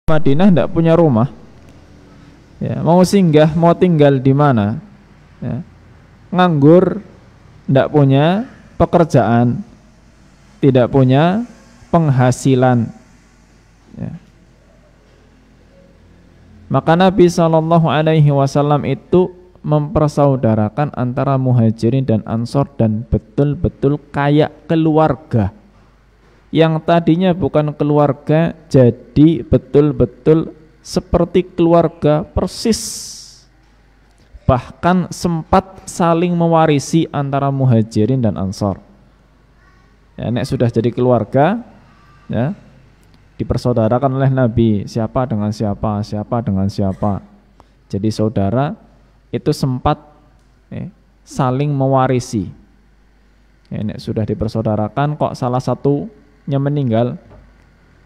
Madinah tidak punya rumah, ya, mau singgah, mau tinggal di mana, ya, nganggur, tidak punya pekerjaan, tidak punya penghasilan, ya. Maka Nabi SAW itu mempersaudarakan antara muhajirin dan ansor dan betul-betul kayak keluarga. Yang tadinya bukan keluarga jadi betul-betul seperti keluarga persis. Bahkan sempat saling mewarisi antara muhajirin dan ansor. Ya, nek sudah jadi keluarga, ya, dipersaudarakan oleh Nabi, siapa dengan siapa, siapa dengan siapa. Jadi saudara itu sempat, ya, saling mewarisi. Ya, nek sudah dipersaudarakan kok salah satunya meninggal,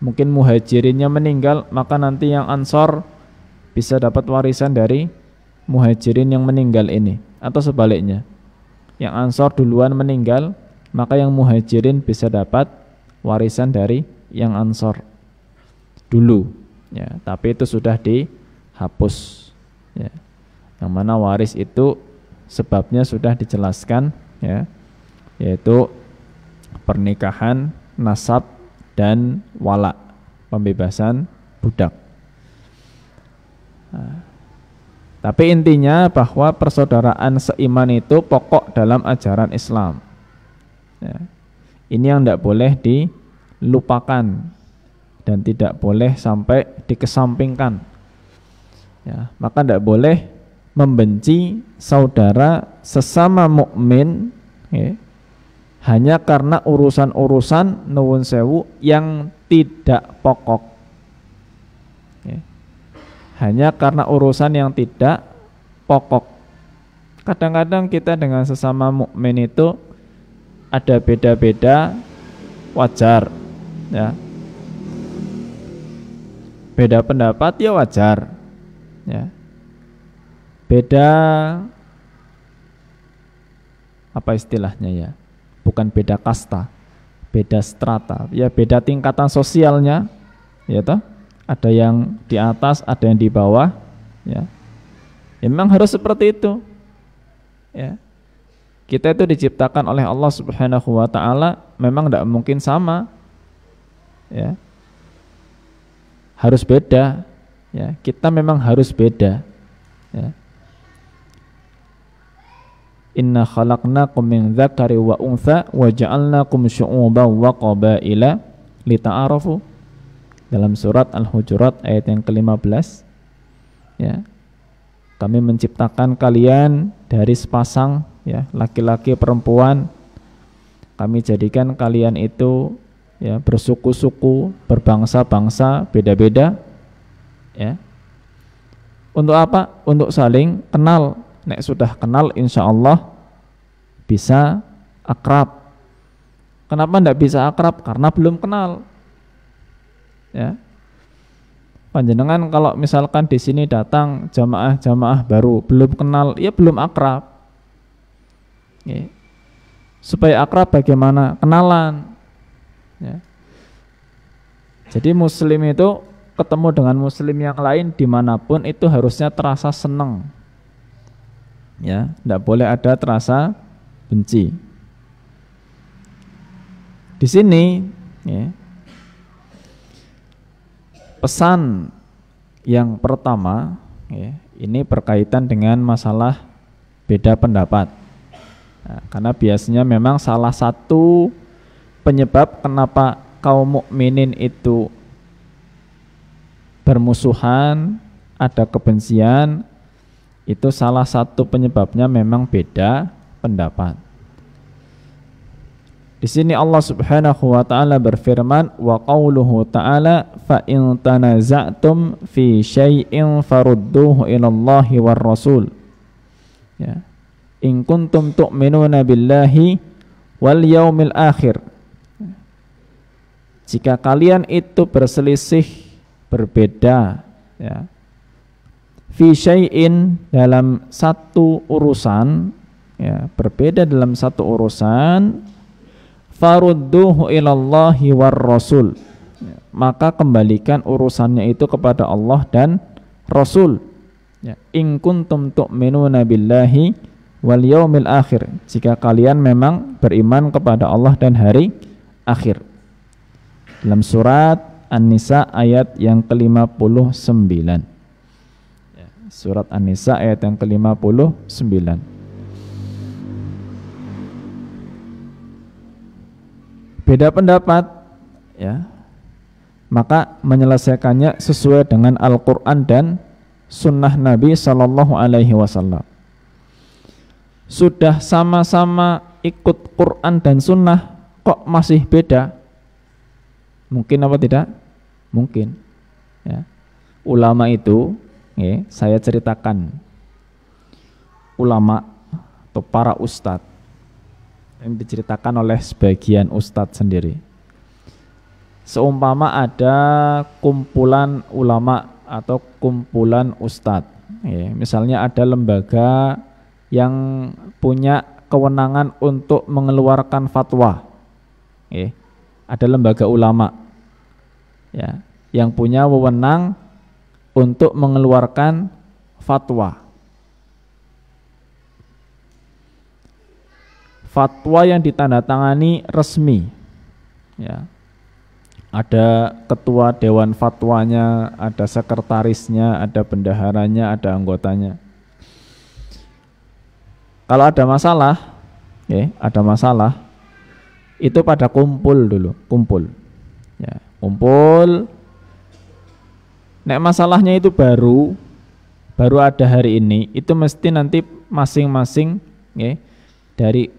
mungkin muhajirinnya meninggal, maka nanti yang ansor bisa dapat warisan dari muhajirin yang meninggal ini, atau sebaliknya, yang ansor duluan meninggal, maka yang muhajirin bisa dapat warisan dari yang ansor dulu, ya. Tapi itu sudah dihapus, ya. Yang mana waris itu sebabnya sudah dijelaskan, ya, yaitu pernikahan, nasab, dan wala, pembebasan budak. Nah, tapi intinya bahwa persaudaraan seiman itu pokok dalam ajaran Islam, ya. Ini yang tidak boleh dilupakan dan tidak boleh sampai dikesampingkan, ya. Maka tidak boleh membenci saudara sesama mukmin, ya, hanya karena urusan-urusan nuwun sewu yang tidak pokok, ya. Hanya karena urusan yang tidak pokok. Kadang-kadang kita dengan sesama mukmin itu ada beda-beda, wajar, ya. Beda pendapat ya wajar, ya. Beda apa istilahnya, ya, bukan beda kasta, beda strata, ya, beda tingkatan sosialnya, ya toh. Ada yang di atas, ada yang di bawah, ya. Ya, memang harus seperti itu, ya. Kita itu diciptakan oleh Allah Subhanahu wa taala memang tidak mungkin sama, ya. Harus beda, ya. Kita memang harus beda, ya. Inna khalaqnakum min dzakari wa untha wa ja'alnakum syu'uban wa qabaila lita'arafu, dalam surat Al-Hujurat ayat yang ke-15, ya. Kami menciptakan kalian dari sepasang, ya, laki-laki perempuan. Kami jadikan kalian itu, ya, bersuku-suku, berbangsa-bangsa, beda-beda, ya. Untuk apa? Untuk saling kenal. Nek sudah kenal insya Allah bisa akrab. Kenapa tidak bisa akrab? Karena belum kenal, ya. Panjenengan kalau misalkan di sini datang jamaah-jamaah baru, belum kenal, ya belum akrab, ya. Supaya akrab bagaimana? Kenalan, ya. Jadi muslim itu ketemu dengan muslim yang lain dimanapun itu harusnya terasa senang, ya, tidak boleh ada terasa benci. Di sini, ya, pesan yang pertama, ya, ini berkaitan dengan masalah beda pendapat. Nah, karena biasanya memang salah satu penyebab kenapa kaum mukminin itu bermusuhan, ada kebencian, itu salah satu penyebabnya memang beda pendapat. Di sini Allah Subhanahu wa taala berfirman, wa qauluhu ta'ala fa in tanaza'tum fi syai'in farudduhu ila Allahi war rasul, ya, in kuntum tu'minuna billahi wal yaumil akhir. Jika kalian itu berselisih, berbeda, ya, fi syai'in, dalam satu urusan, ya, berbeda dalam satu urusan, farudduhu ilallahi war rasul, maka kembalikan urusannya itu kepada Allah dan Rasul. Ya, in kuntum tu'minuna billahi wal yaumil akhir, jika kalian memang beriman kepada Allah dan hari akhir. Dalam surat An-Nisa ayat yang ke-59. Ya, surat An-Nisa ayat yang ke-59. Beda pendapat, ya, maka menyelesaikannya sesuai dengan Al-Quran dan Sunnah Nabi Sallallahu Alaihi Wasallam. Sudah sama-sama ikut Quran dan Sunnah, kok masih beda? Mungkin apa tidak? Mungkin. Ya. Ulama itu, ya, saya ceritakan, ulama atau para ustadz yang diceritakan oleh sebagian ustadz sendiri. Seumpama ada kumpulan ulama atau kumpulan ustadz, ya, misalnya ada lembaga yang punya kewenangan untuk mengeluarkan fatwa, ya, ada lembaga ulama, ya, yang punya wewenang untuk mengeluarkan fatwa. Fatwa yang ditandatangani resmi, ya. Ada ketua dewan fatwanya, ada sekretarisnya, ada bendaharanya, ada anggotanya. Kalau ada masalah, ya, ada masalah, itu pada kumpul dulu, kumpul, ya, kumpul. Nek masalahnya itu baru ada hari ini, itu mesti nanti masing-masing, ya, dari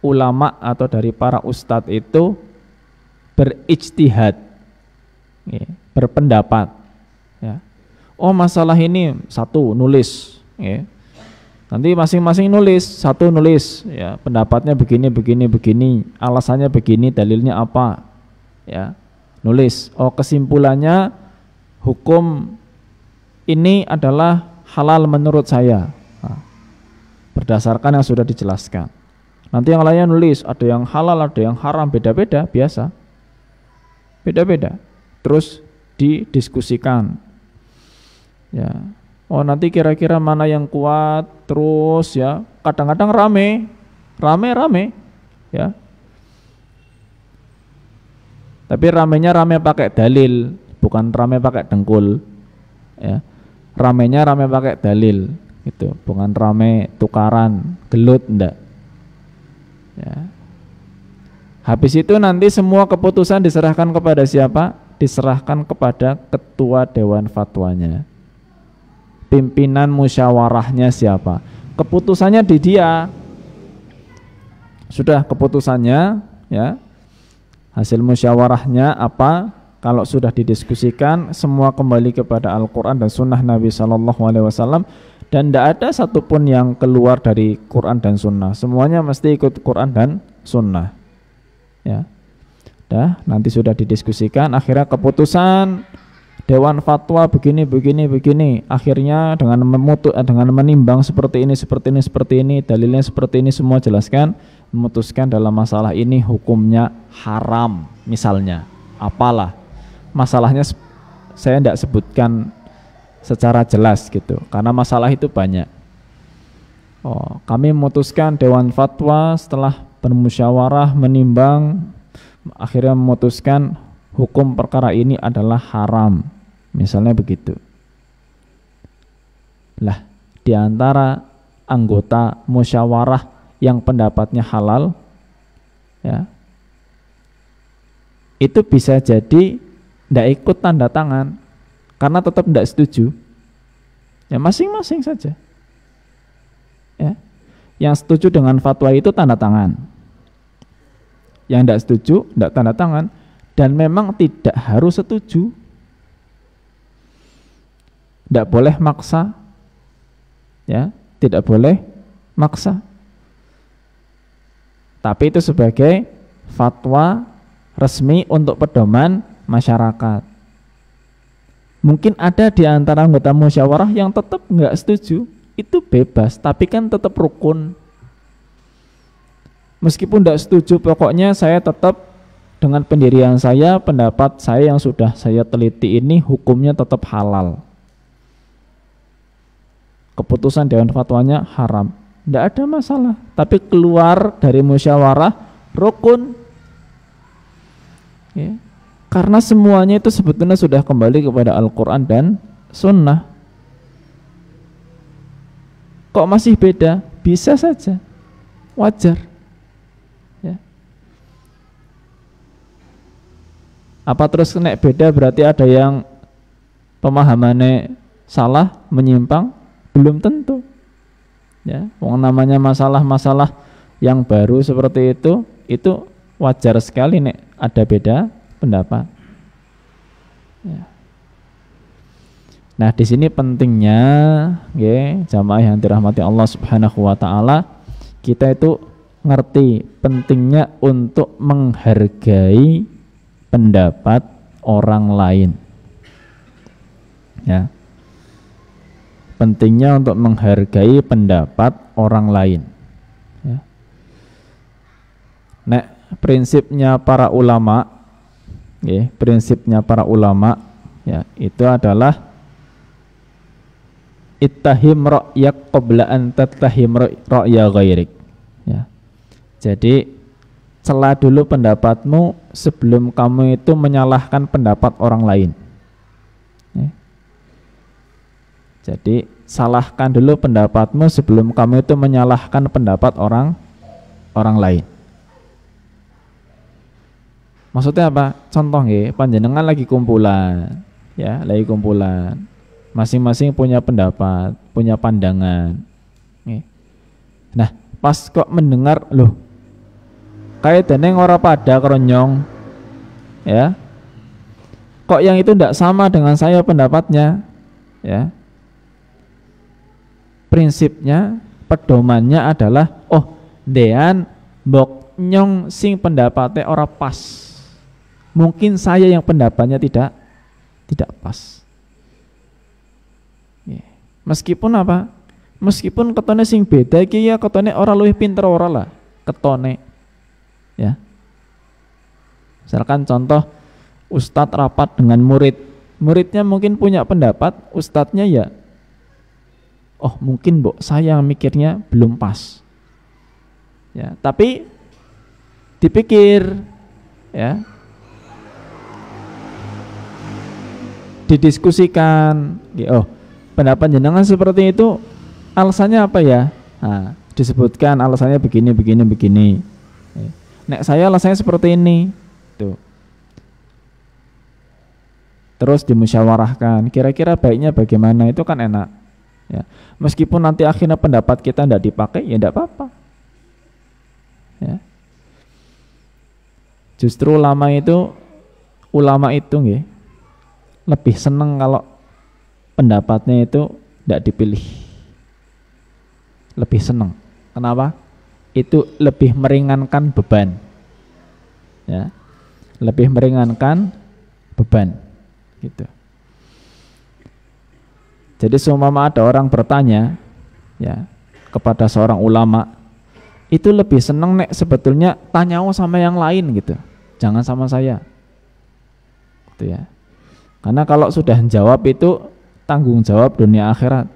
ulama atau dari para ustadz itu berijtihad, ya, berpendapat, ya. Oh, masalah ini satu nulis, ya. Nanti masing-masing nulis, satu nulis, ya, pendapatnya begini, alasannya begini, dalilnya apa, ya, nulis. Oh, kesimpulannya hukum ini adalah halal menurut saya, nah, berdasarkan yang sudah dijelaskan. Nanti yang lainnya nulis, ada yang halal, ada yang haram, beda-beda, biasa, beda-beda. Terus didiskusikan, ya. Oh, nanti kira-kira mana yang kuat, terus, ya, kadang-kadang rame, ya. Tapi ramenya rame pakai dalil, bukan rame pakai dengkul, ya. Ramenya rame pakai dalil, gitu, bukan rame tukaran, gelut, enggak. Ya. Habis itu nanti semua keputusan diserahkan kepada siapa? Diserahkan kepada ketua dewan fatwanya. Pimpinan musyawarahnya siapa? Keputusannya di dia. Sudah keputusannya, ya. Hasil musyawarahnya apa? Kalau sudah didiskusikan, semua kembali kepada Al-Quran dan Sunnah Nabi SAW, dan tidak ada satupun yang keluar dari Quran dan Sunnah. Semuanya mesti ikut Quran dan Sunnah, ya. Dah, nanti sudah didiskusikan, akhirnya keputusan Dewan Fatwa begini. Akhirnya dengan menimbang seperti ini, dalilnya seperti ini, semua jelaskan, memutuskan dalam masalah ini hukumnya haram, misalnya. Apalah masalahnya, saya tidak sebutkan secara jelas, gitu, karena masalah itu banyak. Oh, kami memutuskan Dewan Fatwa setelah bermusyawarah, menimbang, akhirnya memutuskan hukum perkara ini adalah haram, misalnya begitu. Lah, di antara anggota musyawarah yang pendapatnya halal, ya, itu bisa jadi tidak ikut tanda tangan karena tetap tidak setuju. Ya, masing-masing saja. Ya. Yang setuju dengan fatwa itu tanda tangan. Yang tidak setuju tidak tanda tangan, dan memang tidak harus setuju. Tidak boleh maksa. Ya, tidak boleh maksa. Tapi itu sebagai fatwa resmi untuk pedoman masyarakat. Mungkin ada di antara anggota musyawarah yang tetap nggak setuju, itu bebas, tapi kan tetap rukun. Meskipun tidak setuju, pokoknya saya tetap dengan pendirian saya, pendapat saya yang sudah saya teliti ini hukumnya tetap halal. Keputusan Dewan Fatwanya haram, tidak ada masalah. Tapi keluar dari musyawarah rukun, ya. Karena semuanya itu sebetulnya sudah kembali kepada Al-Quran dan Sunnah. Kok masih beda? Bisa saja, wajar. Ya. Apa terus kena beda berarti ada yang pemahamannya salah, menyimpang? Belum tentu. Ya, namanya masalah-masalah yang baru seperti itu wajar sekali nek ada beda pendapat. Ya. Nah, di sini pentingnya, ya, jamaah yang dirahmati Allah Subhanahu wa taala, kita itu ngerti pentingnya untuk menghargai pendapat orang lain. Ya. Pentingnya untuk menghargai pendapat orang lain. Ya. Nah, prinsipnya para ulama, ya, prinsipnya para ulama, ya, itu adalah ittahim ra'yak qabla an tattahim ra'ya ghairik. Ya. Jadi cela dulu pendapatmu sebelum kamu itu menyalahkan pendapat orang lain. Ya. Jadi salahkan dulu pendapatmu sebelum kamu itu menyalahkan pendapat orang lain. Maksudnya apa? Contoh ya, panjenengan lagi kumpulan, ya, lagi kumpulan. Masing-masing punya pendapat, punya pandangan. Nah, pas kok mendengar, loh, kayak deneng ora pada kronyong, ya. Kok yang itu tidak sama dengan saya pendapatnya, ya. Prinsipnya, pedomannya adalah, oh, dean mbok nyong sing pendapatnya ora pas. Mungkin saya yang pendapatnya tidak pas. Meskipun apa? Meskipun ketone sing beda iki ya ketone ora luwih pinter ora lah, ketone. Ya. Misalkan contoh ustadz rapat dengan murid. Muridnya mungkin punya pendapat, ustadznya ya, oh mungkin saya yang mikirnya belum pas. Ya, tapi dipikir, ya, didiskusikan, oh pendapat jenengan seperti itu, alasannya apa ya? Nah, disebutkan alasannya begini. Nek saya alasannya seperti ini, tuh. Terus dimusyawarahkan, kira-kira baiknya bagaimana, itu kan enak. Ya. Meskipun nanti akhirnya pendapat kita tidak dipakai, ya tidak apa-apa. Ya. Justru ulama itu nggih, lebih seneng kalau pendapatnya itu tidak dipilih. Lebih seneng. Kenapa? Itu lebih meringankan beban. Ya. Lebih meringankan beban. Gitu. Jadi seumpama ada orang bertanya, ya, kepada seorang ulama, itu lebih seneng nek sebetulnya tanya sama yang lain gitu, jangan sama saya, gitu ya. Karena kalau sudah jawab itu tanggung jawab dunia akhirat,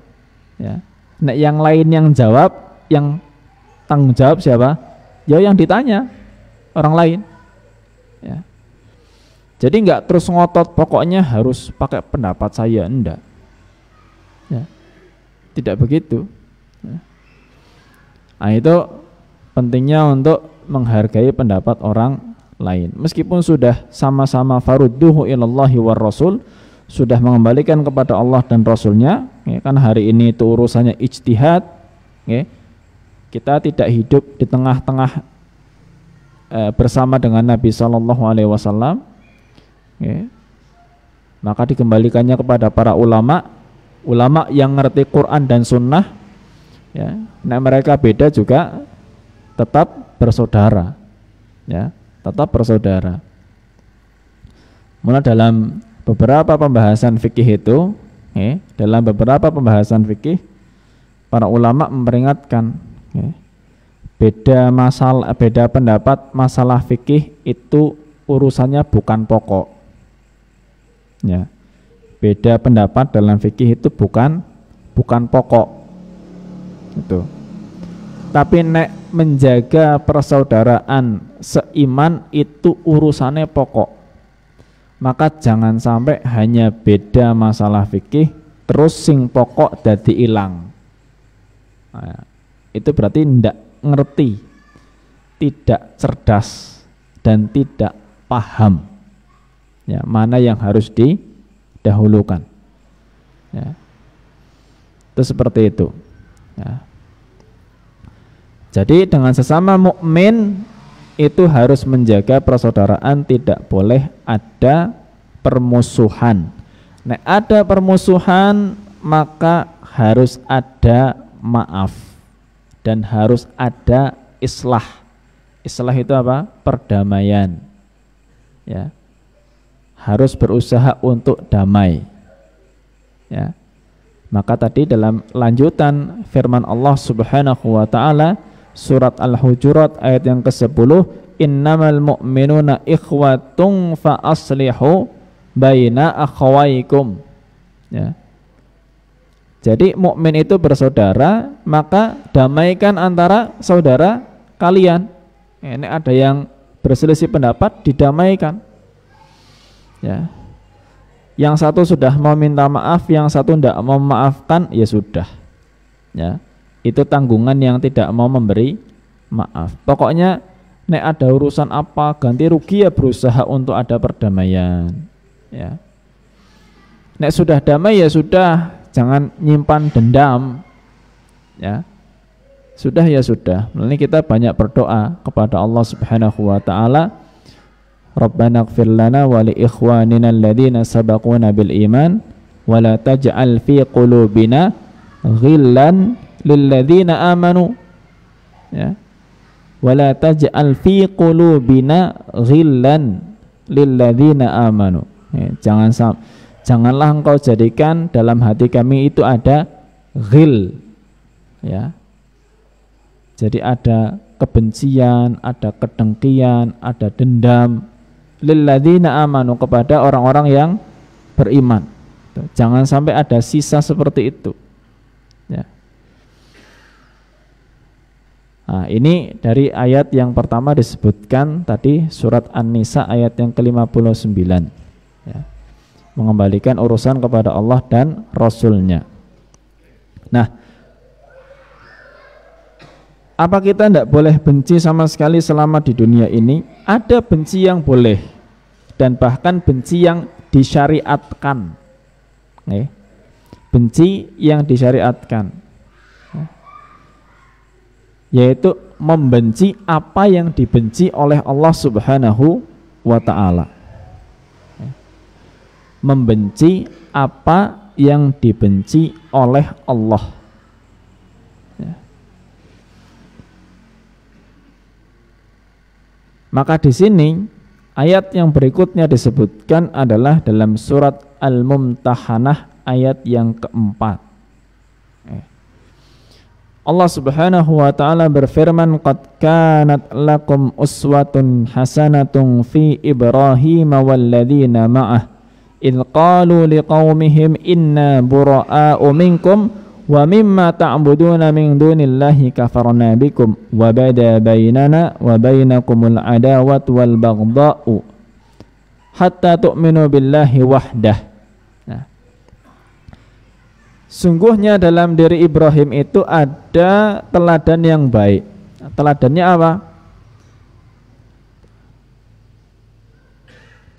ya. Nek yang lain yang jawab, yang tanggung jawab siapa? Ya yang ditanya, orang lain. Ya. Jadi enggak terus ngotot pokoknya harus pakai pendapat saya, enggak. Ya. Tidak begitu. Ya. Nah, itu pentingnya untuk menghargai pendapat orang lain. Meskipun sudah sama-sama farudduhu ilallahi war rasul, sudah mengembalikan kepada Allah dan Rasulnya, ya, kan hari ini itu urusannya ijtihad, ya. Kita tidak hidup di tengah-tengah bersama dengan Nabi SAW, ya. Maka dikembalikannya kepada para ulama yang ngerti Quran dan Sunnah, ya. Nah, mereka beda juga tetap bersaudara, ya, tetap bersaudara. Mulai dalam beberapa pembahasan fikih itu, dalam beberapa pembahasan fikih, para ulama memperingatkan, beda pendapat masalah fikih itu urusannya bukan pokok. Ya. Beda pendapat dalam fikih itu bukan pokok. Itu. Tapi nek menjaga persaudaraan seiman itu urusannya pokok. Maka jangan sampai hanya beda masalah fikih terus sing pokok dadi ilang. Nah, itu berarti ndak ngerti, tidak cerdas dan tidak paham. Ya, mana yang harus didahulukan. Ya. Itu seperti itu. Ya. Jadi dengan sesama mukmin itu harus menjaga persaudaraan, tidak boleh ada permusuhan. Nek ada permusuhan maka harus ada maaf dan harus ada islah. Islah itu apa? Perdamaian. Ya. Harus berusaha untuk damai. Ya. Maka tadi dalam lanjutan firman Allah Subhanahu wa taala surat Al-Hujurat ayat yang ke-10, innamal mu'minuna ikhwatun fa aslihu baina akhawaikum. Ya. Jadi mukmin itu bersaudara, maka damaikan antara saudara kalian. Ini ada yang berselisih pendapat, didamaikan. Ya. Yang satu sudah mau minta maaf, yang satu tidak mau memaafkan, ya sudah. Ya. Itu tanggungan yang tidak mau memberi maaf. Pokoknya nek ada urusan apa ganti rugi ya berusaha untuk ada perdamaian. Ya. Nek sudah damai ya sudah, jangan nyimpan dendam. Ya. Sudah ya sudah. Ini kita banyak berdoa kepada Allah Subhanahu wa taala. Rabbana ighfir lana wa li ikhwanina alladhina sabaquna bil iman wa la taj'al fi qulubina ghillan lilladzina amanu, ya, wala taj'al fi qulubina ghillan lilladzina amanu, ya, janganlah engkau jadikan dalam hati kami itu ada ghil, ya, jadi ada kebencian, ada kedengkian, ada dendam, lilladzina amanu, kepada orang-orang yang beriman. Jangan sampai ada sisa seperti itu. Ya. Nah, ini dari ayat yang pertama disebutkan tadi surat An-Nisa ayat yang ke-59, ya. Mengembalikan urusan kepada Allah dan Rasul-Nya. Nah, apa kita tidak boleh benci sama sekali selama di dunia ini? Ada benci yang boleh dan bahkan benci yang disyariatkan. Benci yang disyariatkan, yaitu membenci apa yang dibenci oleh Allah Subhanahu wa ta'ala. Membenci apa yang dibenci oleh Allah. Maka di sini ayat yang berikutnya disebutkan adalah dalam surat Al-Mumtahanah ayat yang keempat. Allah Subhanahu wa ta'ala berfirman, qad kanat lakum uswatun hasanatun fi Ibrahim walladzina ma'ah idh qalu liqaumihim inna bura'a'u minkum wa mimma ta'buduna min dunillahi kafarna bikum wa bada bainana wa bainakumul adawatu wal baghdha'u hatta tu'minu billahi wahdah. Sungguhnya dalam diri Ibrahim itu ada teladan yang baik. Teladannya apa?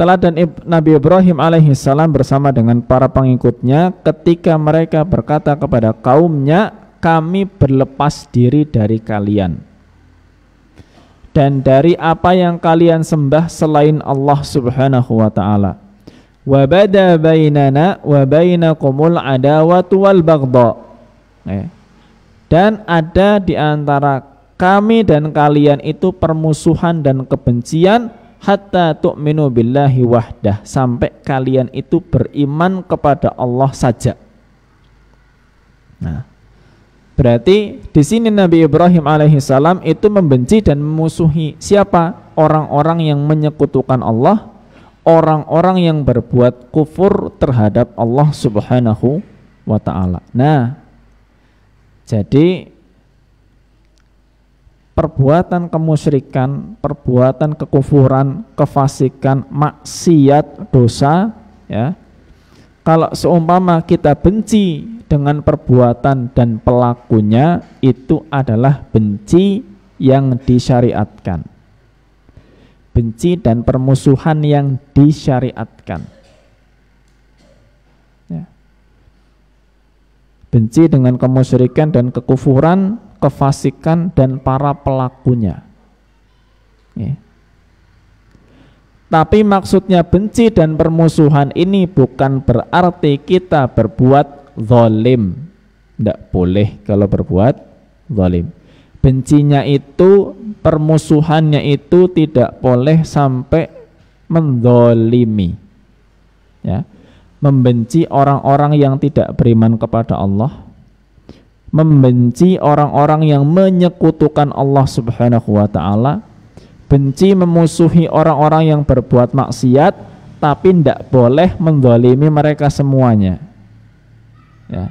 Teladan Nabi Ibrahim alaihissalam bersama dengan para pengikutnya ketika mereka berkata kepada kaumnya, kami berlepas diri dari kalian dan dari apa yang kalian sembah selain Allah Subhanahu wa ta'ala. Wa bada bainana wa bainakumul adawatu wal baghdha. Dan ada di antara kami dan kalian itu permusuhan dan kebencian hatta tu'minu billahi wahdah, sampai kalian itu beriman kepada Allah saja. Nah, Berarti di sini Nabi Ibrahim alaihissalam itu membenci dan memusuhi siapa? Orang-orang yang menyekutukan Allah, orang-orang yang berbuat kufur terhadap Allah Subhanahu wa ta'ala. Nah, jadi perbuatan kemusyrikan, perbuatan kekufuran, kefasikan, maksiat, dosa, ya. Kalau seumpama kita benci dengan perbuatan dan pelakunya, itu adalah benci yang disyariatkan. Benci dan permusuhan yang disyariatkan. Ya. Benci dengan kemusyrikan dan kekufuran, kefasikan dan para pelakunya. Ya. Tapi maksudnya benci dan permusuhan ini bukan berarti kita berbuat zalim. Tidak boleh kalau berbuat zalim. Bencinya itu, permusuhannya itu tidak boleh sampai menzalimi. Ya. Membenci orang-orang yang tidak beriman kepada Allah, membenci orang-orang yang menyekutukan Allah Subhanahu wa ta'ala, benci memusuhi orang-orang yang berbuat maksiat, tapi tidak boleh menzalimi mereka semuanya. Ya.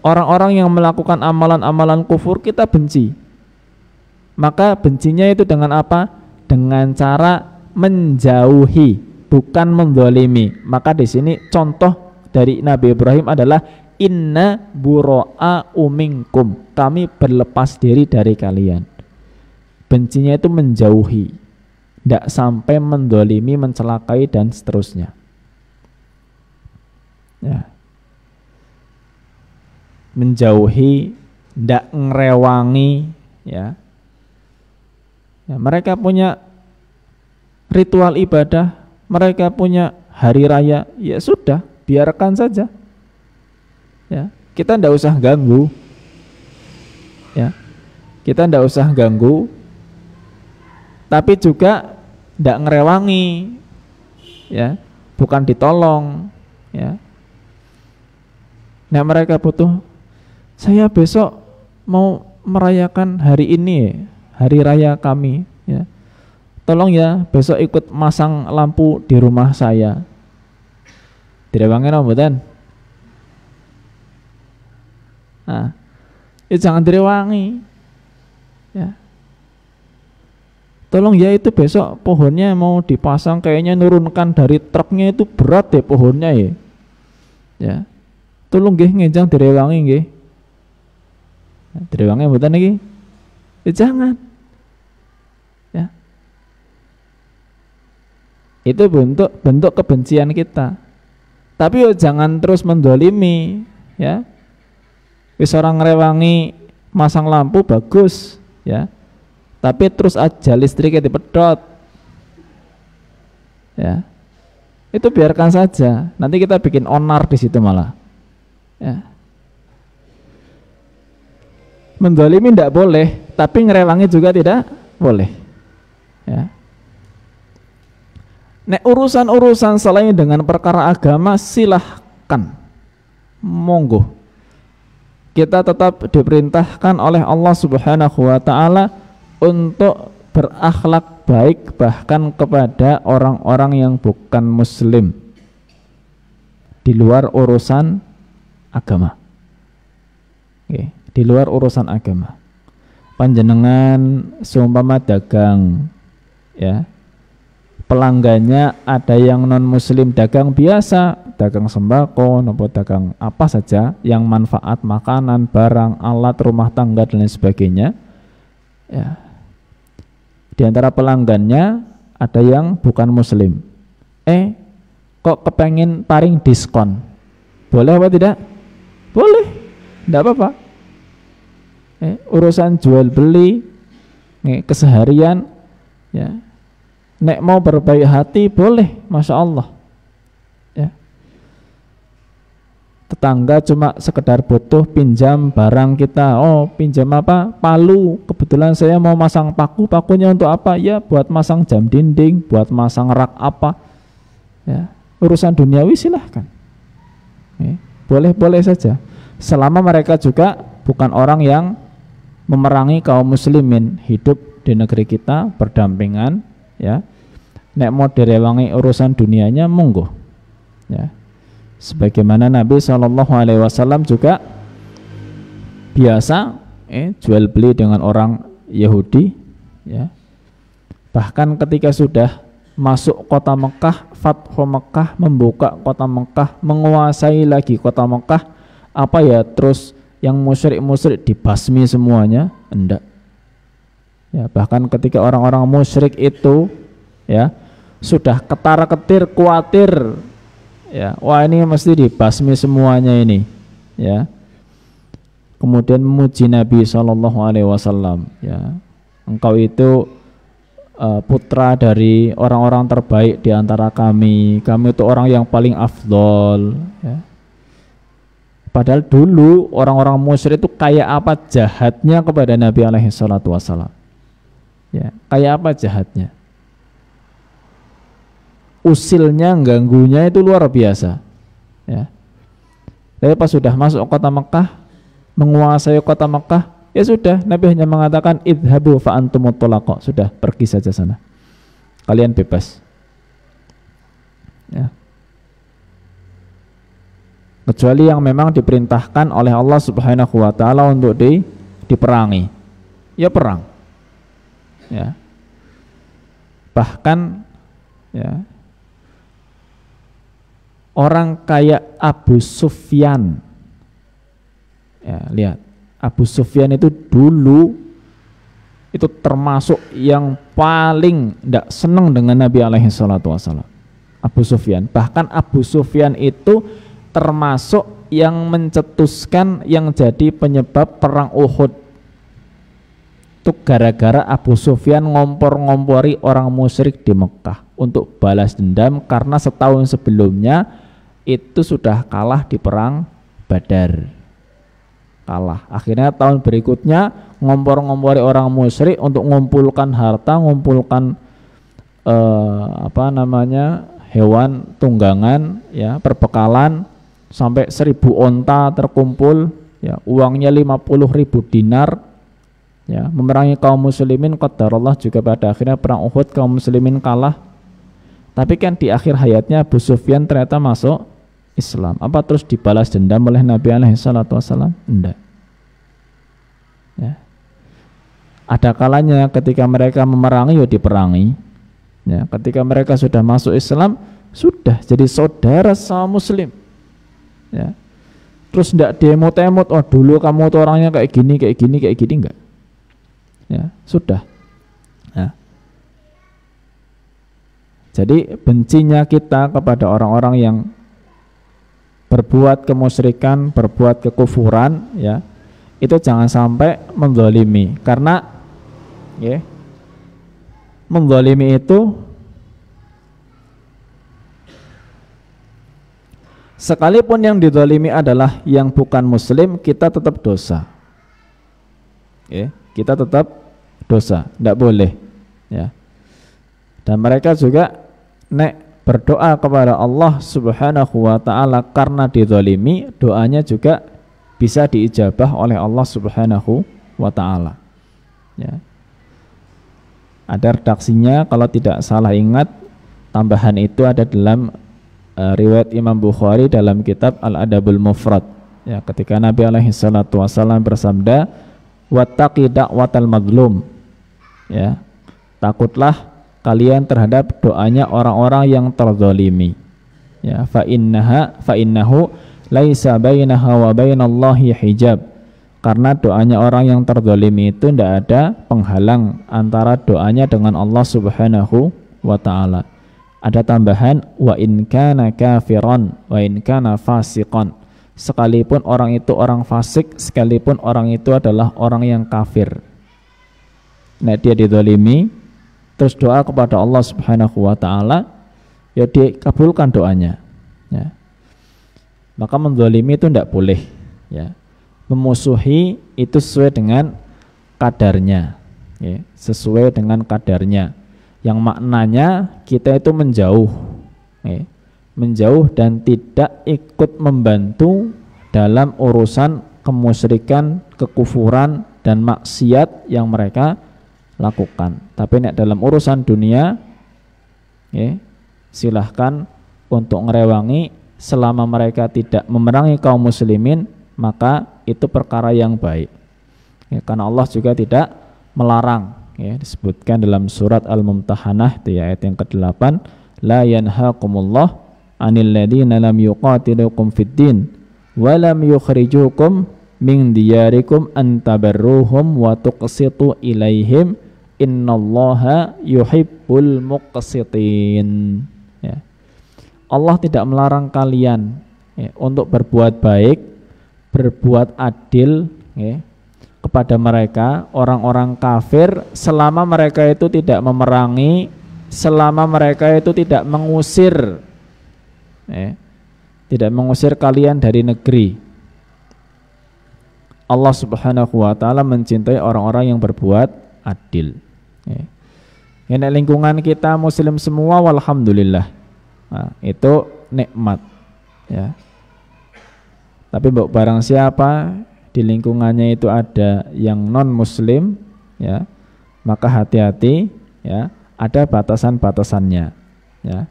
Orang-orang yang melakukan amalan-amalan kufur kita benci. Maka bencinya itu dengan apa? Dengan cara menjauhi, bukan menzalimi. Maka di sini contoh dari Nabi Ibrahim adalah inna bura'a'u minkum, kami berlepas diri dari kalian. Bencinya itu menjauhi, tidak sampai menzalimi, mencelakai dan seterusnya. Ya. Menjauhi, tidak ngerewangi, ya. Ya, mereka punya ritual ibadah, mereka punya hari raya, ya sudah, biarkan saja. Ya, kita tidak usah ganggu. Ya, kita tidak usah ganggu, tapi juga tidak ngerewangi, ya, bukan ditolong, ya. Nah, mereka butuh, saya besok mau merayakan hari ini, hari raya kami, ya. Tolong ya besok ikut masang lampu di rumah saya. Direwangi apa mboten? Nah, jangan direwangi. Ya. Tolong ya itu besok pohonnya mau dipasang, kayaknya nurunkan dari truknya itu berat deh pohonnya ya. Ya. Tolong nggih ngenjang direwangi nggih. Direwangi mboten iki? Ya jangan. Ya. Itu bentuk kebencian kita. Tapi jangan terus mendolimi, ya. Wis orang ngerewangi masang lampu bagus, ya. Tapi terus aja listriknya dipedot. Ya. Itu biarkan saja. Nanti kita bikin onar di situ malah. Ya. Mendolimi tidak boleh, tapi ngerewangi juga tidak boleh. Ya. Nek urusan-urusan selain dengan perkara agama silahkan, monggo. Kita tetap diperintahkan oleh Allah Subhanahu wa ta'ala untuk berakhlak baik bahkan kepada orang-orang yang bukan muslim di luar urusan agama. Oke, di luar urusan agama. Panjenengan seumpama dagang, ya, pelanggannya ada yang non muslim, dagang biasa, dagang sembako, nopo dagang apa saja yang manfaat makanan, barang, alat rumah tangga dan lain sebagainya. Ya. Di antara pelanggannya ada yang bukan muslim. Kok kepengen paring diskon? Boleh apa tidak? Boleh, tidak apa-apa. Urusan jual beli, keseharian, ya. Nek mau berbaik hati boleh, masya Allah. Ya. Tetangga cuma sekedar butuh pinjam barang kita. Oh, pinjam apa? Palu. Kebetulan saya mau masang paku. Pakunya untuk apa? Ya, buat masang jam dinding, buat masang rak apa. Ya, urusan duniawi silahkan. Ya. boleh-boleh saja, selama mereka juga bukan orang yang memerangi kaum muslimin, hidup di negeri kita berdampingan, ya. Nek mau direwangi urusan dunianya monggo, ya. Sebagaimana Nabi SAW juga biasa jual beli dengan orang Yahudi, ya. Bahkan ketika sudah masuk kota Mekah, Fathu Mekah, membuka kota Mekah, menguasai lagi kota Mekah, apa ya terus yang musyrik-musyrik dibasmi semuanya? Enggak. Ya, bahkan ketika orang-orang musyrik itu, ya, sudah ketar-ketir, khawatir, ya, wah ini mesti dibasmi semuanya ini, ya. Kemudian memuji Nabi SAW, ya, engkau itu putra dari orang-orang terbaik di antara kami itu orang yang paling afdol, ya. Padahal dulu orang-orang musyrik itu kayak apa jahatnya kepada Nabi SAW, ya, kayak apa jahatnya, usilnya, ganggunya itu luar biasa, ya. Tapi pas sudah masuk kota Mekah, menguasai kota Mekah, ya sudah, Nabi hanya mengatakan idhabu fa antumut thulaqa, sudah, pergi saja sana, kalian bebas, ya. Kecuali yang memang diperintahkan oleh Allah Subhanahu wa taala untuk diperangi, ya perang, ya. Bahkan, ya, orang kayak Abu Sufyan, ya, lihat, Abu Sufyan itu dulu itu termasuk yang paling tidak senang dengan Nabi SAW. Abu Sufyan, bahkan Abu Sufyan itu termasuk yang mencetuskan, yang jadi penyebab perang Uhud. Itu gara-gara Abu Sufyan ngompor-ngompori orang musyrik di Mekah untuk balas dendam karena setahun sebelumnya itu sudah kalah di perang Badar. Kalah. Akhirnya tahun berikutnya ngompor-ngompori orang musyrik untuk mengumpulkan harta, mengumpulkan hewan tunggangan, ya, perbekalan, sampai 1000 onta terkumpul, ya, uangnya 50.000 dinar, ya, memerangi kaum muslimin. Qadarullah juga pada akhirnya perang Uhud kaum muslimin kalah. Tapi kan di akhir hayatnya Abu Sufyan ternyata masuk Islam. Apa terus dibalas dendam oleh Nabi SAW? Enggak, ya. Ada kalanya ketika mereka memerangi, ya diperangi, ya. Ketika mereka sudah masuk Islam, sudah jadi saudara sama muslim, ya. Terus enggak demot-demot, oh dulu kamu tuh orangnya kayak gini, enggak, ya, sudah, ya. Jadi bencinya kita kepada orang-orang yang berbuat kemusyrikan, berbuat kekufuran, ya, itu jangan sampai menzalimi, karena, ya, menzalimi itu sekalipun yang dizalimi adalah yang bukan muslim, kita tetap dosa, ya, kita tetap dosa, tidak boleh, ya. Dan mereka juga nek berdoa kepada Allah Subhanahu wa taala karena dizalimi, doanya juga bisa diijabah oleh Allah Subhanahu wa taala, ya. Ada redaksinya kalau tidak salah ingat, tambahan itu ada dalam riwayat Imam Bukhari dalam kitab Al-Adabul Mufrad, ya, ketika Nabi SAW bersabda, wattaqi da'watal madlum, ya, takutlah kalian terhadap doanya orang-orang yang terzalimi, ya, fa innahu laisa bainaha wa bainallahi hijab, karena doanya orang yang terzalimi itu tidak ada penghalang antara doanya dengan Allah Subhanahu wa taala. Ada tambahan wa in kana kafiran wa in kana fasiqan, sekalipun orang itu orang fasik, sekalipun orang itu adalah orang yang kafir, nah dia dizalimi, terus doa kepada Allah Subhanahu wa taala, ya dikabulkan doanya, ya. Maka menzalimi itu tidak boleh, ya. Memusuhi itu sesuai dengan kadarnya, ya, sesuai dengan kadarnya, yang maknanya kita itu menjauh, ya, menjauh dan tidak ikut membantu dalam urusan kemusyrikan, kekufuran dan maksiat yang mereka lakukan. Tapi nek dalam urusan dunia, silahkan untuk ngerewangi selama mereka tidak memerangi kaum muslimin, maka itu perkara yang baik. Karena Allah juga tidak melarang. Disebutkan dalam surat Al-Mumtahanah ayat yang ke-8, la yanhaqumullah 'anil ladzina lam yuqatilukum fid din wa lam yukhrijukum min diyarikum an tabarruhum wa tuqsitu ilaihim innallaha yuhibbul muqsitin. Allah tidak melarang kalian untuk berbuat baik, berbuat adil kepada mereka orang-orang kafir selama mereka itu tidak memerangi, selama mereka itu tidak mengusir kalian dari negeri. Allah Subhanahu wa taala mencintai orang-orang yang berbuat adil. Ini lingkungan kita muslim semua, walhamdulillah. Nah, itu nikmat, ya. Tapi barang siapa di lingkungannya itu ada yang non muslim, ya, maka hati-hati, ya, ada batasan-batasannya, ya.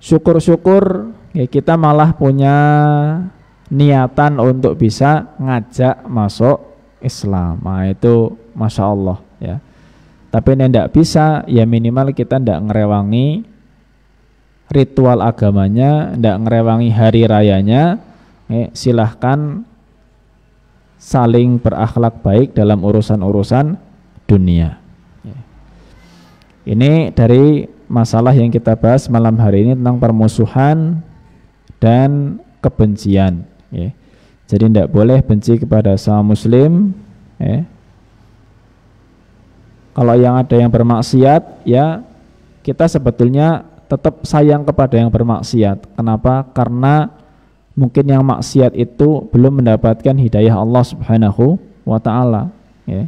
Syukur-syukur ya kita malah punya niatan untuk bisa ngajak masuk Islam. Nah, itu masya Allah, ya. Tapi ini tidak bisa, ya minimal kita tidak ngerewangi ritual agamanya, tidak ngerewangi hari rayanya. Silahkan saling berakhlak baik dalam urusan-urusan dunia. Ini dari masalah yang kita bahas malam hari ini tentang permusuhan dan kebencian. Jadi tidak boleh benci kepada sama muslim. Kalau yang ada yang bermaksiat, ya kita sebetulnya tetap sayang kepada yang bermaksiat. Kenapa? Karena mungkin yang maksiat itu belum mendapatkan hidayah Allah Subhanahu wa ta'ala, ya.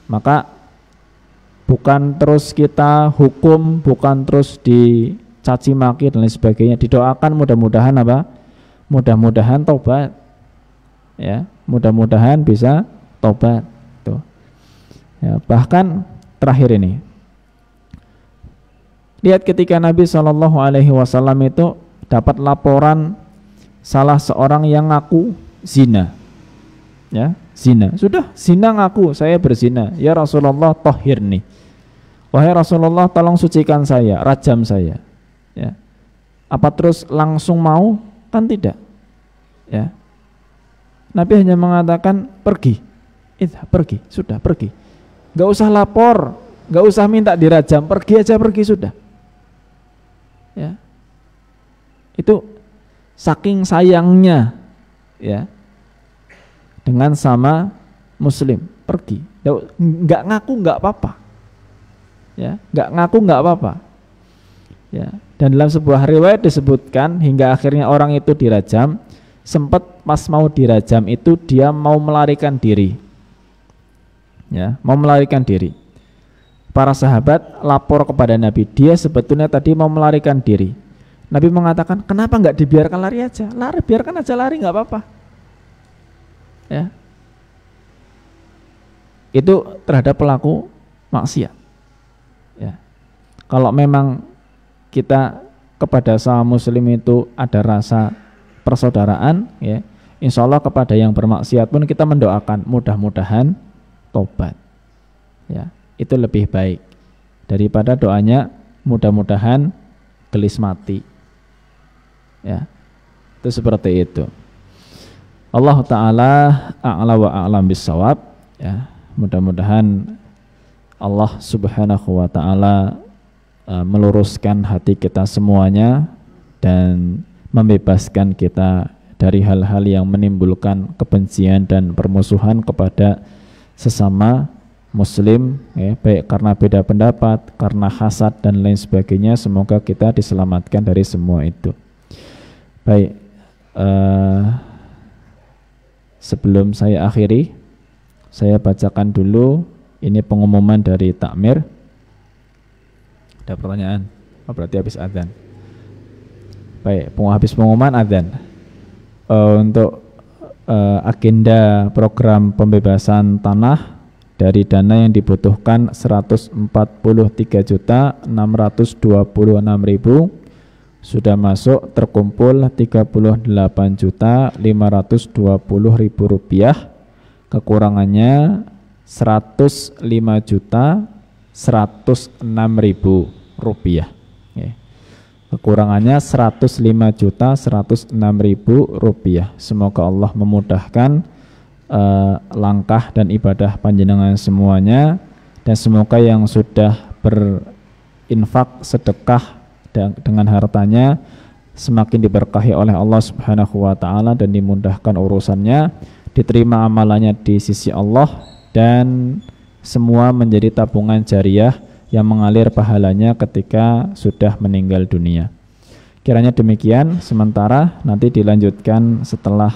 Maka bukan terus kita hukum, bukan terus dicaci maki dan lain sebagainya. Didoakan mudah-mudahan apa? Mudah-mudahan tobat, ya. Mudah-mudahan bisa tobat. Tuh. Ya, bahkan terakhir ini, lihat ketika Nabi SAW itu dapat laporan salah seorang yang ngaku zina, ya, zina. Sudah zina, ngaku saya berzina. Ya Rasulullah, tohirni. Wahai Rasulullah, tolong sucikan saya, rajam saya. Ya. Apa terus langsung mau? Kan tidak. Ya. Nabi hanya mengatakan pergi, pergi, sudah pergi. Gak usah lapor, gak usah minta dirajam, pergi aja, pergi sudah. Ya. Itu saking sayangnya, ya, dengan sama muslim, pergi. Nggak ngaku nggak apa-apa, ya, nggak ngaku nggak apa-apa, ya. Dan dalam sebuah riwayat disebutkan hingga akhirnya orang itu dirajam. Sempat pas mau dirajam itu dia mau melarikan diri, ya, mau melarikan diri. Para sahabat lapor kepada Nabi, dia sebetulnya tadi mau melarikan diri. Nabi mengatakan, kenapa nggak dibiarkan lari aja? Lari, biarkan aja lari, nggak apa-apa. Ya, itu terhadap pelaku maksiat. Ya, kalau memang kita kepada sama muslim itu ada rasa persaudaraan, ya, insya Allah kepada yang bermaksiat pun kita mendoakan mudah-mudahan tobat. Ya. Itu lebih baik daripada doanya mudah-mudahan gelis mati, ya. Itu seperti itu. Allah Ta'ala a'la wa a'lam bissawab, ya. Mudah-mudahan Allah Subhanahu wa Ta'ala meluruskan hati kita semuanya dan membebaskan kita dari hal-hal yang menimbulkan kebencian dan permusuhan kepada sesama muslim, ya, baik karena beda pendapat, karena hasad dan lain sebagainya. Semoga kita diselamatkan dari semua itu. Baik, sebelum saya akhiri, saya bacakan dulu ini pengumuman dari takmir. Ada pertanyaan? Oh, berarti habis adzan. Baik, habis pengumuman adzan. Untuk agenda program pembebasan tanah dari dana yang dibutuhkan 143.626.000 sudah masuk, terkumpul 38.520.000 rupiah. Kekurangannya 105.106.000 rupiah. Kekurangannya 105.106.000 rupiah. Semoga Allah memudahkan langkah dan ibadah panjenengan semuanya, dan semoga yang sudah berinfak sedekah dengan hartanya semakin diberkahi oleh Allah Subhanahu wa taala dan dimudahkan urusannya, diterima amalannya di sisi Allah, dan semua menjadi tabungan jariah yang mengalir pahalanya ketika sudah meninggal dunia. Kiranya demikian sementara, nanti dilanjutkan setelah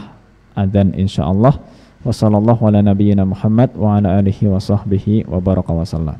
adzan insyaallah. Wassallallahu ala nabiyyina Muhammad wa ala alihi wa sahbihi wa baraka wa sallam.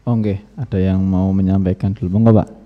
Oke, ada yang mau menyampaikan dulu, monggo Pak.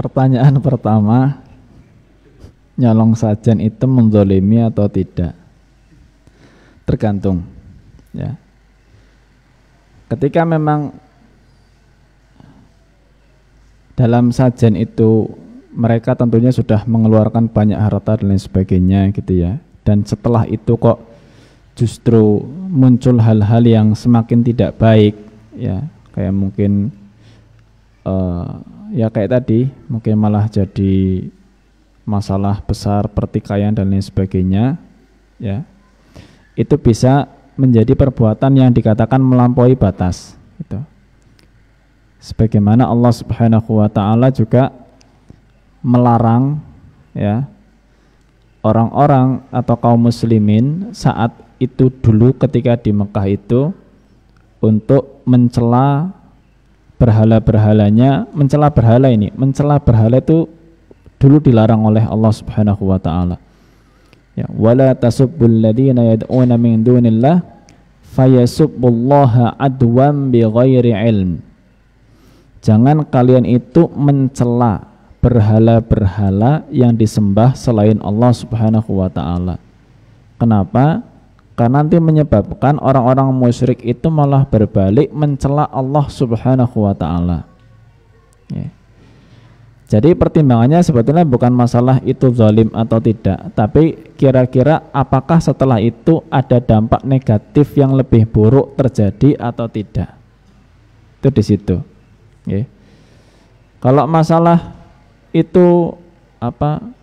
Pertanyaan pertama, nyolong sajen itu menzolimi atau tidak? Tergantung, ya. Ketika memang dalam sajen itu mereka tentunya sudah mengeluarkan banyak harta dan lain sebagainya gitu ya, dan setelah itu kok justru muncul hal-hal yang semakin tidak baik, ya, kayak mungkin ya kayak tadi mungkin malah jadi masalah besar pertikaian dan lain sebagainya, ya, itu bisa menjadi perbuatan yang dikatakan melampaui batas gitu. Sebagaimana Allah Subhanahu wa taala juga melarang, ya, orang-orang atau kaum muslimin saat itu dulu ketika di Mekah itu untuk mencela berhala-berhalanya. Mencela berhala itu dulu dilarang oleh Allah Subhanahu wa taala. Ya, wala tasubbul ladzina yad'una min dunillah fayasubbullaha adwan bighairi ilm. Jangan kalian itu mencela berhala-berhala yang disembah selain Allah Subhanahu wa taala. Kenapa? Karena nanti menyebabkan orang-orang musyrik itu malah berbalik mencela Allah Subhanahu wa taala. Ya. Jadi pertimbangannya sebetulnya bukan masalah itu zalim atau tidak, tapi kira-kira apakah setelah itu ada dampak negatif yang lebih buruk terjadi atau tidak. Itu di situ. Ya. Kalau masalah itu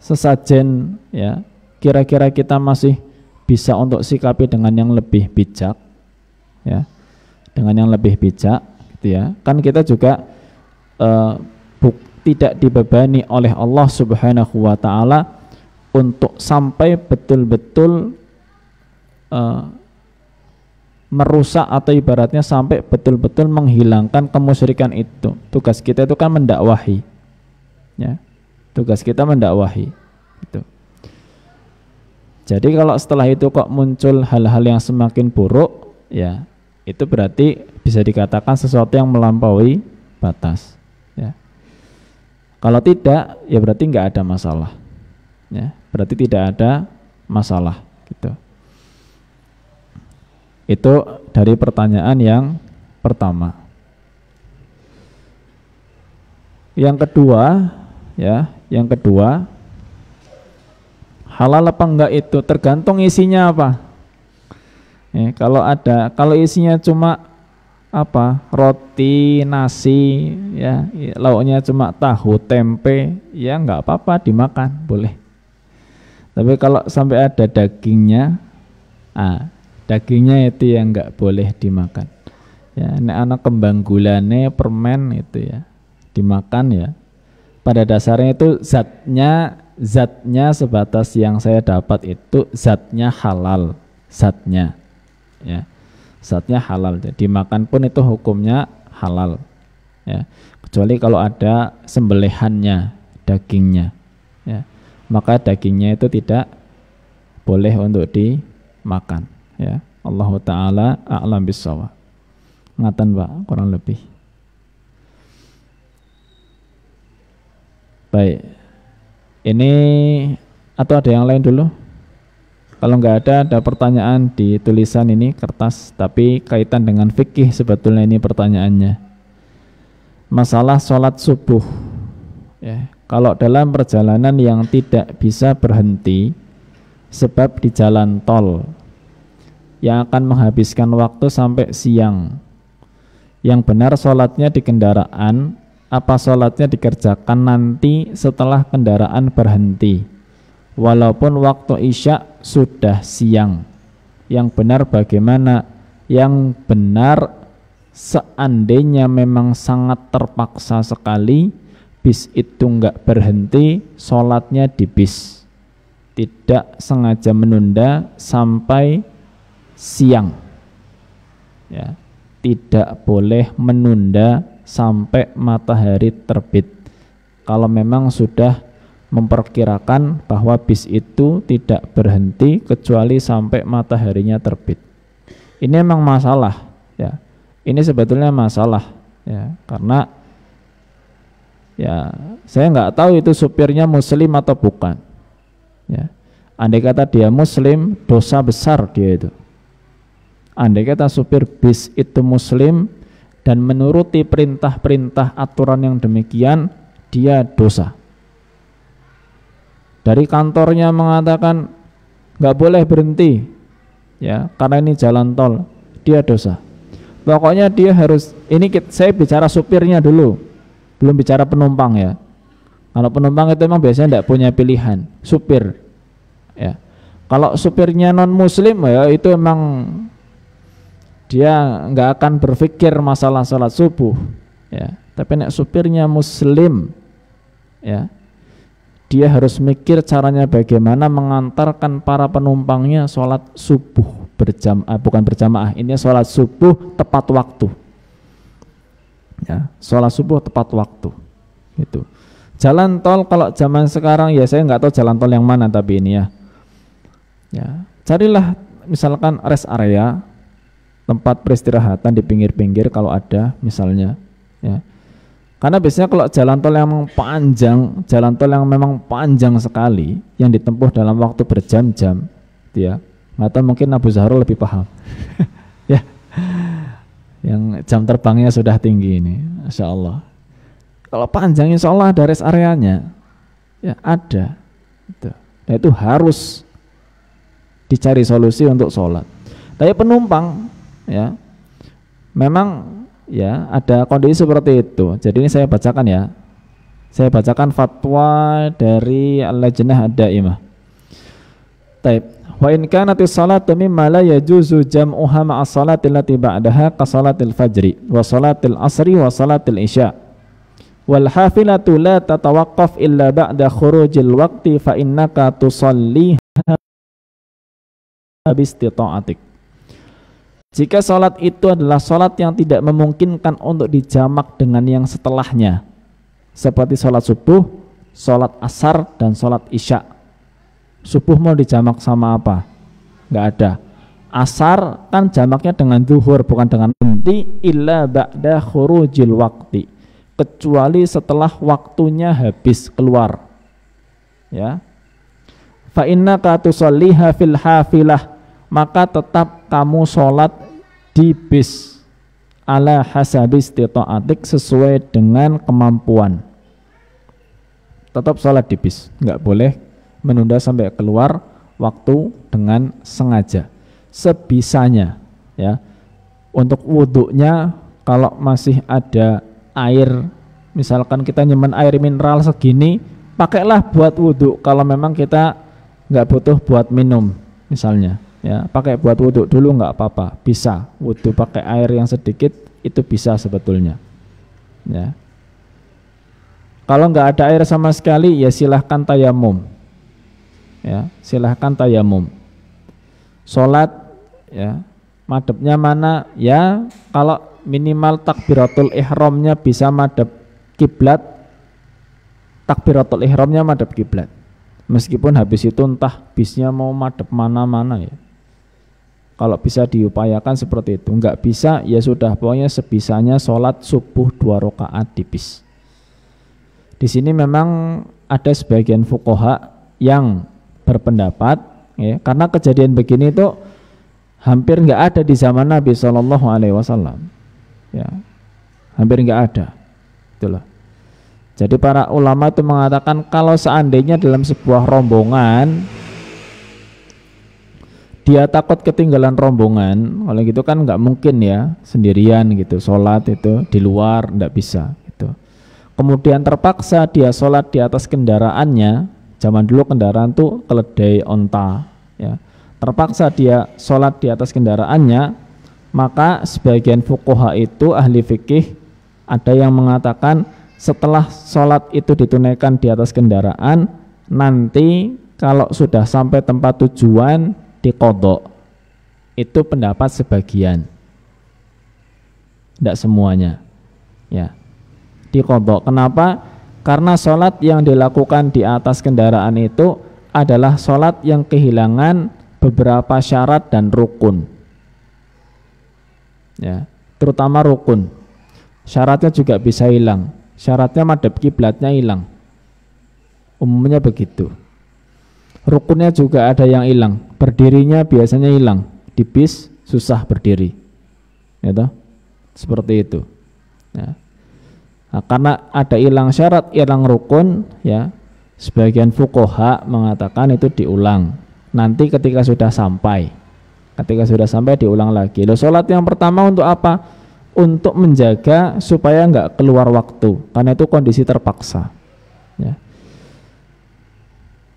sesajen, ya, kira-kira kita masih bisa untuk sikapi dengan yang lebih bijak, ya, dengan yang lebih bijak, gitu ya. Kan kita juga tidak dibebani oleh Allah Subhanahu wa taala untuk sampai betul-betul merusak atau ibaratnya sampai betul-betul menghilangkan kemusyrikan itu. Tugas kita itu kan mendakwahi, ya. Tugas kita mendakwahi, gitu. Jadi kalau setelah itu kok muncul hal-hal yang semakin buruk, ya, itu berarti bisa dikatakan sesuatu yang melampaui batas, ya. Kalau tidak, ya berarti nggak ada masalah, ya, berarti tidak ada masalah, gitu. Itu dari pertanyaan yang pertama. Yang kedua, ya, yang kedua, halal apa enggak itu tergantung isinya apa. Kalau isinya cuma roti, nasi, ya, lauknya cuma tahu, tempe, ya enggak apa-apa dimakan, boleh. Tapi kalau sampai ada dagingnya, dagingnya itu yang enggak boleh dimakan. Ya, anak kembang gulane, permen itu ya dimakan, ya. Pada dasarnya itu zatnya sebatas yang saya dapat itu zatnya halal, zatnya, ya, zatnya halal. Jadi makan pun itu hukumnya halal, ya, kecuali kalau ada sembelihannya, dagingnya, ya, maka dagingnya itu tidak boleh untuk dimakan, ya. Allah taala a'lam bissawab. Ngatan Pak, kurang lebih. Baik, ini atau ada yang lain dulu? Kalau nggak ada pertanyaan di tulisan ini kertas, tapi kaitan dengan fikih sebetulnya ini pertanyaannya. Masalah sholat subuh, ya, kalau dalam perjalanan yang tidak bisa berhenti sebab di jalan tol yang akan menghabiskan waktu sampai siang, yang benar sholatnya di kendaraan apa sholatnya dikerjakan nanti setelah kendaraan berhenti walaupun waktu isya sudah siang? Yang benar bagaimana? Yang benar seandainya memang sangat terpaksa sekali bis itu nggak berhenti, sholatnya di bis, tidak sengaja menunda sampai siang, ya, tidak boleh menunda sampai matahari terbit. Kalau memang sudah memperkirakan bahwa bis itu tidak berhenti kecuali sampai mataharinya terbit. Ini memang masalah, ya. Ini sebetulnya masalah, ya, karena ya saya nggak tahu itu supirnya muslim atau bukan, ya. Andai kata dia muslim, dosa besar dia itu. Andai kata supir bis itu muslim dan menuruti perintah-perintah aturan yang demikian, dia dosa. Dari kantornya mengatakan nggak boleh berhenti, ya, karena ini jalan tol, dia dosa. Pokoknya dia harus, ini saya bicara supirnya dulu, belum bicara penumpang, ya. Kalau penumpang itu memang biasanya tidak punya pilihan, supir, ya. Kalau supirnya non muslim, ya itu emang dia nggak akan berpikir masalah sholat subuh, ya. Tapi nek supirnya muslim, ya, dia harus mikir caranya bagaimana mengantarkan para penumpangnya sholat subuh bukan berjamaah, ini sholat subuh tepat waktu, ya, sholat subuh tepat waktu, gitu. Jalan tol kalau zaman sekarang, ya saya nggak tahu jalan tol yang mana, tapi ini ya carilah misalkan rest area, tempat peristirahatan di pinggir-pinggir kalau ada misalnya, ya. Karena biasanya kalau jalan tol yang memang panjang, jalan tol yang memang panjang sekali, yang ditempuh dalam waktu berjam-jam, ya, nggak tahu mungkin Abu Zahrul lebih paham, ya, yang jam terbangnya sudah tinggi ini, Masya Allah. Kalau panjang, insya Allah ada rest areanya, ya ada, itu. Nah, itu harus dicari solusi untuk sholat. Tapi penumpang, ya, memang, ya, ada kondisi seperti itu. Jadi ini saya bacakan, ya. Saya bacakan fatwa dari Al-Lajnah Ad-Daimah. Taib. Wa in kanatis salatu mimma la yajuzu jam'uha ma'a salati allati ba'daha ka salatil fajri wa salatil asri wa salatil isya. Wal hafilatu la tatawaqqaf illa ba'da khurujil waqti fa innaka tusalliha bistita'atik. Jika sholat itu adalah sholat yang tidak memungkinkan untuk dijamak dengan yang setelahnya, seperti sholat subuh, sholat asar, dan sholat isya. Subuh mau dijamak sama apa? Nggak ada. Asar kan jamaknya dengan zuhur, bukan dengan nanti, illa ba'da khurujil waqti, kecuali setelah waktunya habis keluar, ya. Fa innaka tusalliha fil hafilah, maka tetap kamu sholat di bis ala hasabis istita'atik, sesuai dengan kemampuan. Tetap sholat di bis, nggak boleh menunda sampai keluar waktu dengan sengaja, sebisanya, ya. Untuk wudhunya, kalau masih ada air, misalkan kita nyimpen air mineral segini, pakailah buat wudhu. Kalau memang kita nggak butuh buat minum misalnya, ya, pakai buat wudhu dulu nggak apa-apa, bisa wudhu pakai air yang sedikit, itu bisa sebetulnya, ya. Kalau nggak ada air sama sekali, ya silahkan tayamum, ya, silahkan tayamum. Sholat, ya, madhabnya mana, ya, kalau minimal takbiratul ihramnya bisa madhab kiblat, takbiratul ihramnya madhab kiblat, meskipun habis itu entah bisnya mau madhab mana-mana, ya. Kalau bisa diupayakan seperti itu. Enggak bisa, ya sudah, pokoknya sebisanya sholat subuh 2 rakaat di bis. Di sini memang ada sebagian fuqaha yang berpendapat, ya, karena kejadian begini itu hampir enggak ada di zaman Nabi SAW, ya, hampir enggak ada, itulah. Jadi para ulama itu mengatakan kalau seandainya dalam sebuah rombongan dia takut ketinggalan rombongan, kalau gitu kan nggak mungkin, ya, sendirian gitu sholat itu di luar, nggak bisa gitu. Kemudian terpaksa dia sholat di atas kendaraannya, zaman dulu kendaraan tuh keledai, onta, ya. Terpaksa dia sholat di atas kendaraannya, maka sebagian fuqaha itu ahli fikih ada yang mengatakan setelah sholat itu ditunaikan di atas kendaraan, nanti kalau sudah sampai tempat tujuan diqadha. Itu pendapat sebagian, tidak semuanya, ya, diqadha. Kenapa? Karena sholat yang dilakukan di atas kendaraan itu adalah sholat yang kehilangan beberapa syarat dan rukun, ya, terutama rukun. Syaratnya juga bisa hilang. Syaratnya madhab kiblatnya hilang, umumnya begitu. Rukunnya juga ada yang hilang, berdirinya biasanya hilang. Di bis susah berdiri, ya toh? Seperti itu, ya. Nah, karena ada hilang syarat, hilang rukun, ya, sebagian fuqaha mengatakan itu diulang. Nanti ketika sudah sampai diulang lagi. Loh, sholat yang pertama untuk apa? Untuk menjaga supaya nggak keluar waktu, karena itu kondisi terpaksa, ya.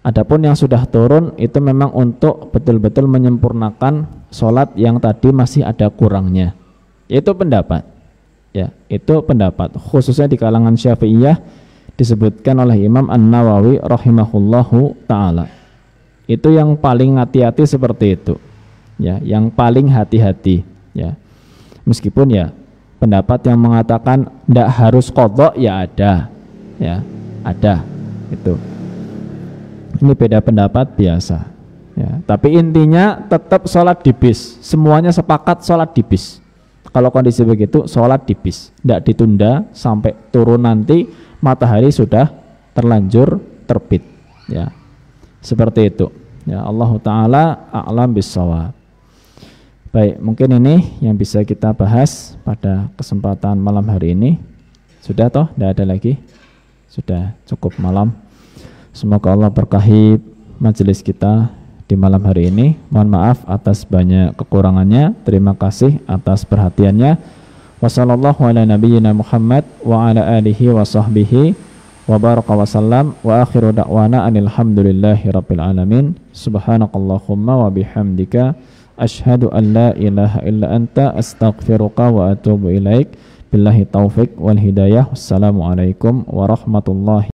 Adapun yang sudah turun itu memang untuk betul-betul menyempurnakan sholat yang tadi masih ada kurangnya. Itu pendapat, ya, itu pendapat khususnya di kalangan Syafi'iyah, disebutkan oleh Imam An-Nawawi rahimahullahu ta'ala. Itu yang paling hati-hati seperti itu, ya, yang paling hati-hati, ya. Meskipun ya pendapat yang mengatakan tidak harus qadha ya ada, ya, ada itu. Ini beda pendapat biasa, ya. Tapi intinya tetap sholat di bis. Semuanya sepakat sholat di bis. Kalau kondisi begitu sholat di bis, tidak ditunda sampai turun nanti matahari sudah terlanjur terbit, ya. Seperti itu, ya. Allahu ta'ala a'lam bissawab. Baik, mungkin ini yang bisa kita bahas pada kesempatan malam hari ini. Sudah toh? Tidak ada lagi? Sudah cukup malam. Semoga Allah berkahi majelis kita di malam hari ini. Mohon maaf atas banyak kekurangannya. Terima kasih atas perhatiannya. Wassallallahu ala nabiyyina Muhammad wa ala alihi wa sahbihi wa baraka wa sallam wa akhiru da'wana anilhamdulillahi rabbil alamin. Subhanakallahumma wa bihamdika asyhadu an la ilaha illa anta astaghfiruka wa atubu ilaik. Billahi taufik wal hidayah. Wassalamualaikum warahmatullahi